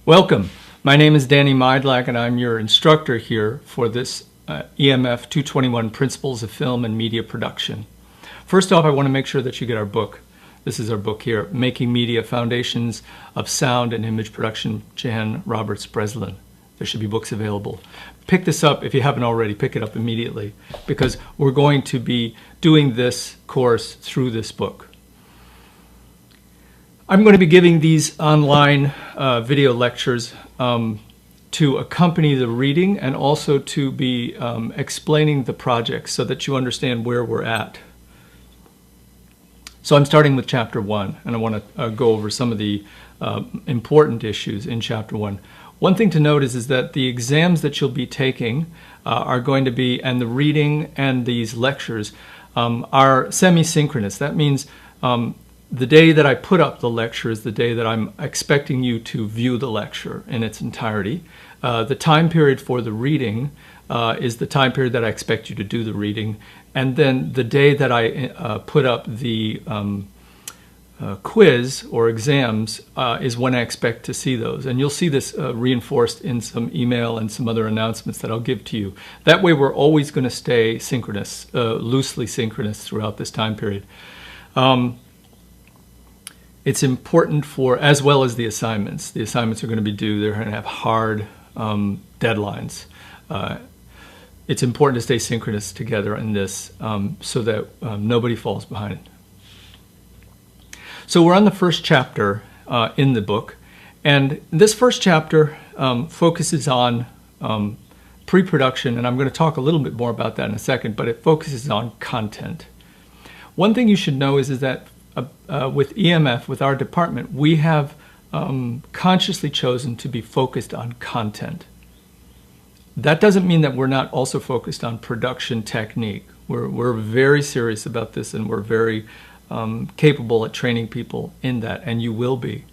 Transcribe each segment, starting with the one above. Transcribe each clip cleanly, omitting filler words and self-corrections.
Welcome. My name is Danny Mydlack, and I'm your instructor here for this EMF 221 Principles of Film and Media Production. First off, I want to make sure that you get our book. This is our book here, Making Media, Foundations of Sound and Image Production, Jan Roberts Breslin. There should be books available. Pick this up if you haven't already. Pick it up immediately, because we're going to be doing this course through this book. I'm going to be giving these online video lectures to accompany the reading and also to be explaining the project so that you understand where we're at. So I'm starting with Chapter 1, and I want to go over some of the important issues in Chapter 1. One thing to note is that the exams that you'll be taking are going to be, and the reading and these lectures are semi-synchronous. That means the day that I put up the lecture is the day that I'm expecting you to view the lecture in its entirety. The time period for the reading is the time period that I expect you to do the reading. And then the day that I put up the quiz or exams is when I expect to see those. And you'll see this reinforced in some email and some other announcements that I'll give to you. That way we're always going to stay synchronous, loosely synchronous throughout this time period. It's important for, as well as the assignments. The assignments are going to be due. They're going to have hard deadlines. It's important to stay synchronous together in this so that nobody falls behind. So we're on the first chapter in the book. And this first chapter focuses on pre-production. And I'm going to talk a little bit more about that in a second, but it focuses on content. One thing you should know is that with EMF, with our department, we have consciously chosen to be focused on content. That doesn't mean that we're not also focused on production technique. We're very serious about this, and we're very capable at training people in that, and you will be.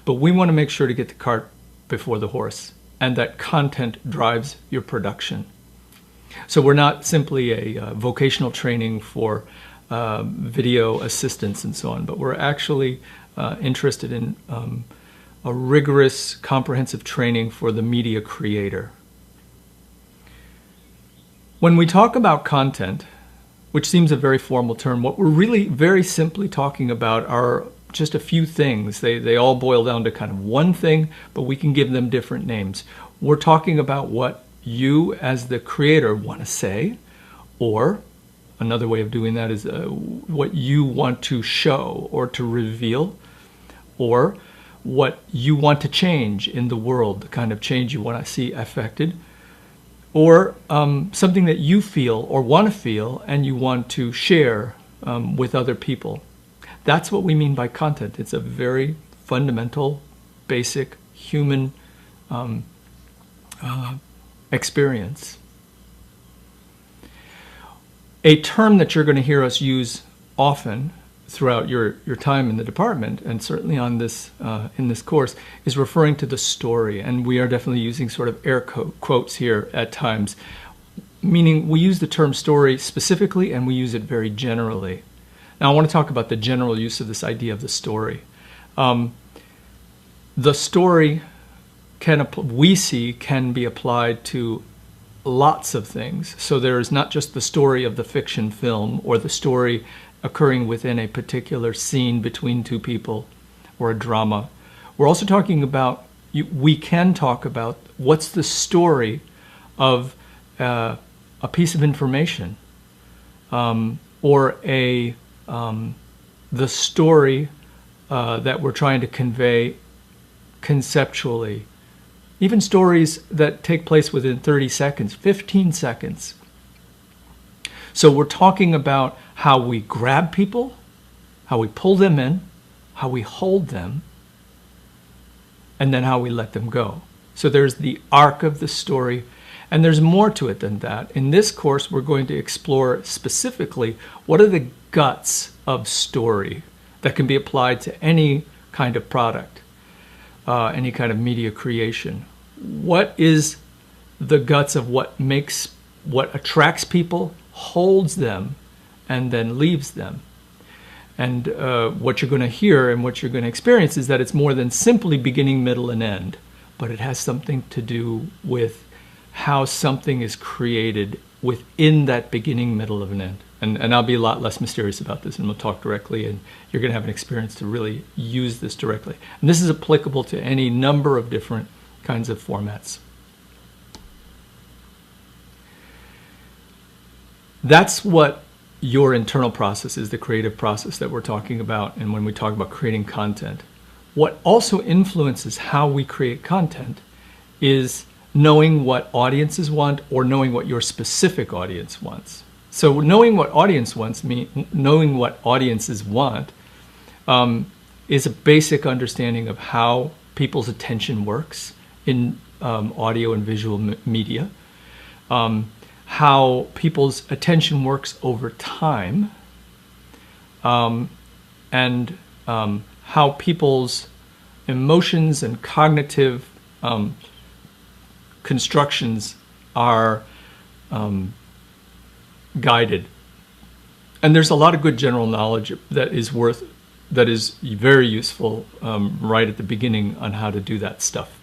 But we want to make sure to get the cart before the horse, and that content drives your production. So we're not simply a vocational training for video assistants and so on, but we're actually interested in a rigorous, comprehensive training for the media creator. When we talk about content, which seems a very formal term, what we're really very simply talking about are just a few things. They all boil down to kind of one thing, but we can give them different names. We're talking about what you as the creator want to say, or another way of doing that is what you want to show or to reveal, or what you want to change in the world, the kind of change you want to see affected, or something that you feel or want to feel and you want to share with other people. That's what we mean by content. It's a very fundamental, basic human experience. A term that you're going to hear us use often throughout your time in the department, and certainly on this in this course, is referring to the story. And we are definitely using sort of air quotes here at times, meaning we use the term story specifically and we use it very generally. Now I want to talk about the general use of this idea of the story. The story can be applied to lots of things. So there is not just the story of the fiction film or the story occurring within a particular scene between two people or a drama. We're also talking about, we can talk about what's the story of a piece of information or the story that we're trying to convey conceptually. Even stories that take place within 30 seconds, 15 seconds. So we're talking about how we grab people, how we pull them in, how we hold them, and then how we let them go. So there's the arc of the story, and there's more to it than that. In this course, we're going to explore specifically what are the guts of story that can be applied to any kind of product, any kind of media creation. What is the guts of what attracts people, holds them, and then leaves them? And what you're going to hear and what you're going to experience is that it's more than simply beginning, middle, and end. but it has something to do with how something is created within that beginning, middle, of an end. And I'll be a lot less mysterious about this, and we'll talk directly, and you're going to have an experience to really use this directly. And this is applicable to any number of different kinds of formats. That's what your internal process is, the creative process that we're talking about, and when we talk about creating content. What also influences how we create content is knowing what audiences want, or knowing what your specific audience wants. So knowing what audience wants, knowing what audiences want, is a basic understanding of how people's attention works in audio and visual media, how people's attention works over time, and how people's emotions and cognitive constructions are guided. And there's a lot of good general knowledge that is very useful right at the beginning on how to do that stuff.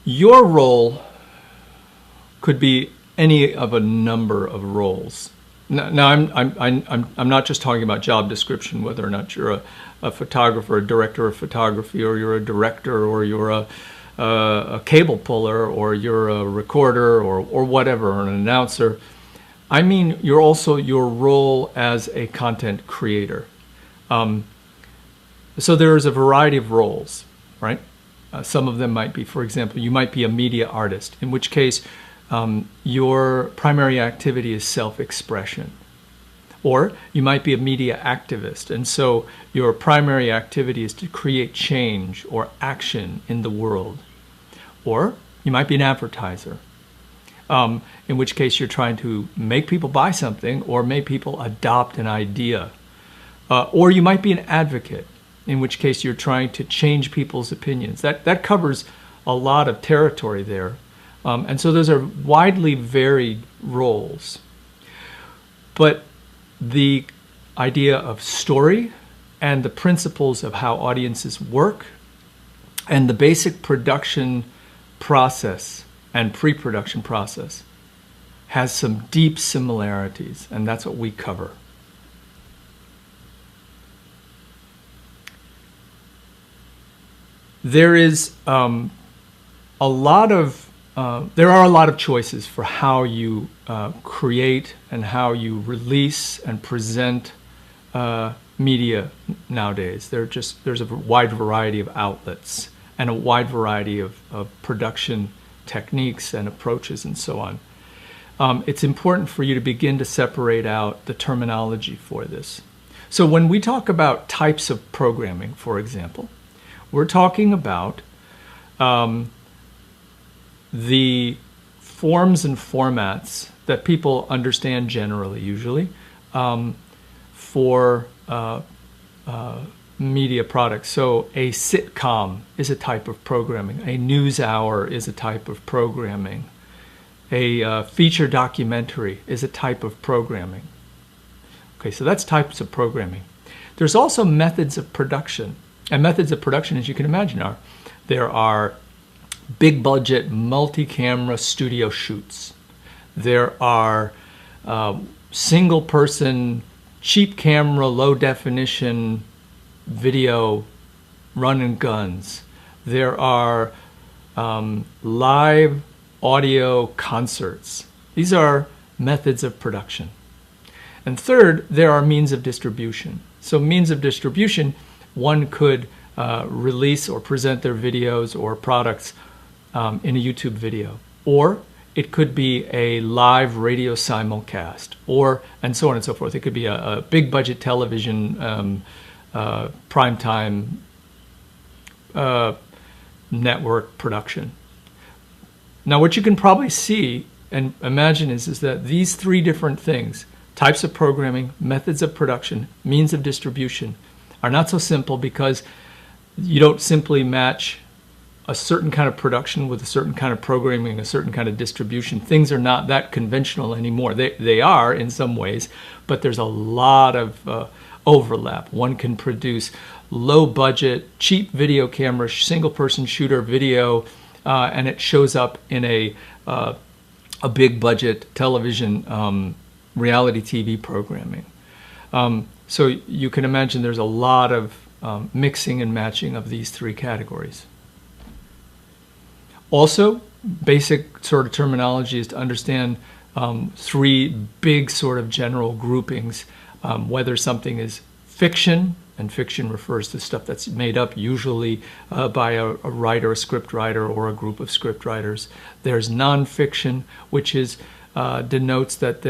Your role could be any of a number of roles. Now I'm not just talking about job description, whether or not you're a photographer, a director of photography, or you're a director, or you're a cable puller, or you're a recorder, or whatever, or an announcer. I mean, you're also your role as a content creator. So there's a variety of roles, right? Some of them might be, for example, you might be a media artist, in which case your primary activity is self-expression. Or you might be a media activist, and so your primary activity is to create change or action in the world. Or you might be an advertiser, in which case you're trying to make people buy something or make people adopt an idea. Or you might be an advocate, in which case you're trying to change people's opinions. That covers a lot of territory there. And so those are widely varied roles. But the idea of story and the principles of how audiences work and the basic production process and pre-production process has some deep similarities, and that's what we cover. There is there are a lot of choices for how you create and how you release and present media nowadays. There's a wide variety of outlets and a wide variety of production techniques and approaches and so on. It's important for you to begin to separate out the terminology for this. So when we talk about types of programming, for example, we're talking about the forms and formats that people understand generally, usually, for media products. So a sitcom is a type of programming. A news hour is a type of programming. A feature documentary is a type of programming. Okay, so that's types of programming. There's also methods of production. And methods of production, as you can imagine, there are big budget, multi-camera studio shoots. There are single person, cheap camera, low definition video run and guns. There are live audio concerts. These are methods of production. And third, there are means of distribution. So means of distribution, one could release or present their videos or products in a YouTube video, or it could be a live radio simulcast, and so on and so forth. It could be a big budget television primetime network production. Now, what you can probably see and imagine is that these three different things, types of programming, methods of production, means of distribution, are not so simple, because you don't simply match a certain kind of production with a certain kind of programming, a certain kind of distribution. Things are not that conventional anymore. They are in some ways, but there's a lot of overlap. One can produce low budget, cheap video camera, single person shooter video, and it shows up in a big budget television reality TV programming. So you can imagine there's a lot of mixing and matching of these three categories. Also, basic sort of terminology is to understand three big sort of general groupings, whether something is fiction, and fiction refers to stuff that's made up usually by a writer, a script writer, or a group of script writers. There's nonfiction, which is denotes that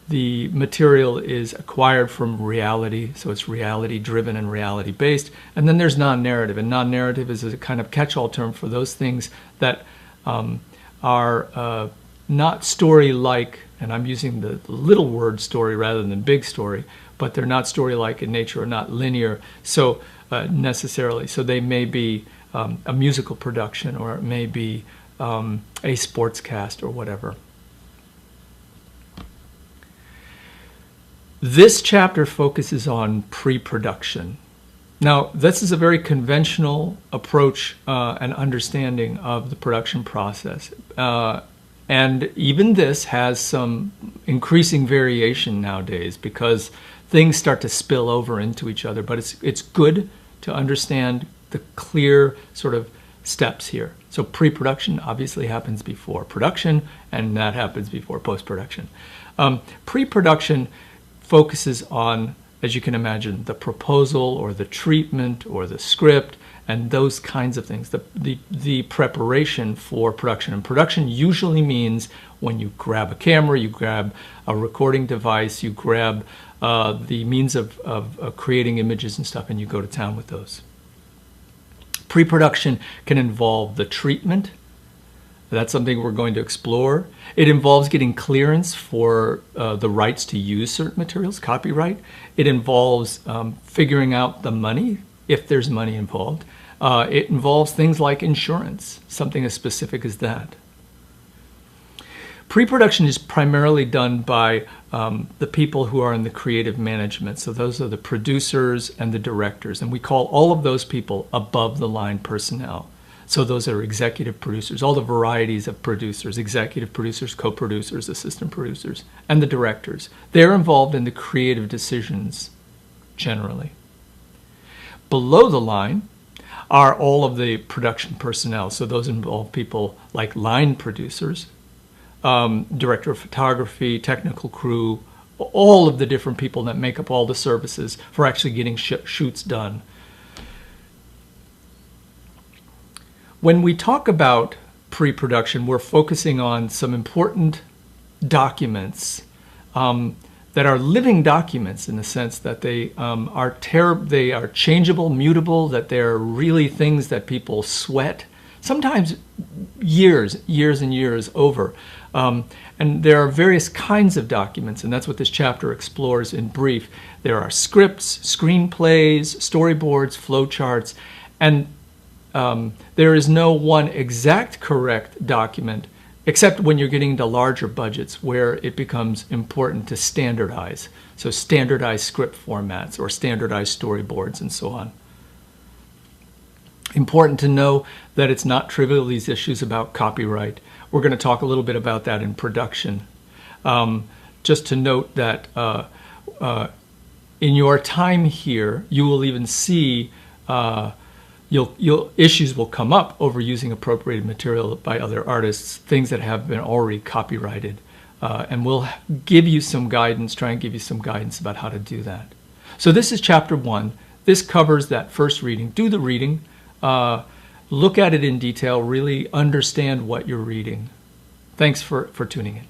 the material is acquired from reality, so it's reality driven and reality based. And then there's non-narrative, and non-narrative is a kind of catch-all term for those things that are not story-like, and I'm using the little word story rather than big story, but they're not story-like in nature or not linear so necessarily. So they may be a musical production, or it may be a sports cast or whatever. This chapter focuses on pre-production. Now, this is a very conventional approach and understanding of the production process. And even this has some increasing variation nowadays because things start to spill over into each other. But it's good to understand the clear sort of steps here. So pre-production obviously happens before production, and that happens before post-production. Pre-production focuses on, as you can imagine, the proposal or the treatment or the script and those kinds of things, the preparation for production. And production usually means when you grab a camera, you grab a recording device, you grab the means of creating images and stuff, and you go to town with those. Pre-production can involve the treatment. That's something we're going to explore. It involves getting clearance for the rights to use certain materials, copyright. It involves figuring out the money, if there's money involved. It involves things like insurance, something as specific as that. Pre-production is primarily done by the people who are in the creative management. So those are the producers and the directors. And we call all of those people above the line personnel. So those are executive producers, all the varieties of producers, executive producers, co-producers, assistant producers, and the directors. They're involved in the creative decisions generally. Below the line are all of the production personnel. So those involve people like line producers, director of photography, technical crew, all of the different people that make up all the services for actually getting shoots done. When we talk about pre-production, we're focusing on some important documents that are living documents in the sense that they are changeable, mutable, that they're really things that people sweat, sometimes years and years over. And there are various kinds of documents, and that's what this chapter explores in brief. There are scripts, screenplays, storyboards, flowcharts, and there is no one exact correct document, except when you're getting into larger budgets where it becomes important to standardize. So standardized script formats or standardized storyboards and so on. Important to know that it's not trivial, these issues about copyright. We're going to talk a little bit about that in production. Just to note that in your time here, you will even see issues will come up over using appropriated material by other artists, things that have been already copyrighted. And we'll give you some guidance, try and give you some guidance about how to do that. So this is chapter 1. This covers that first reading. Do the reading. Look at it in detail. Really understand what you're reading. Thanks for tuning in.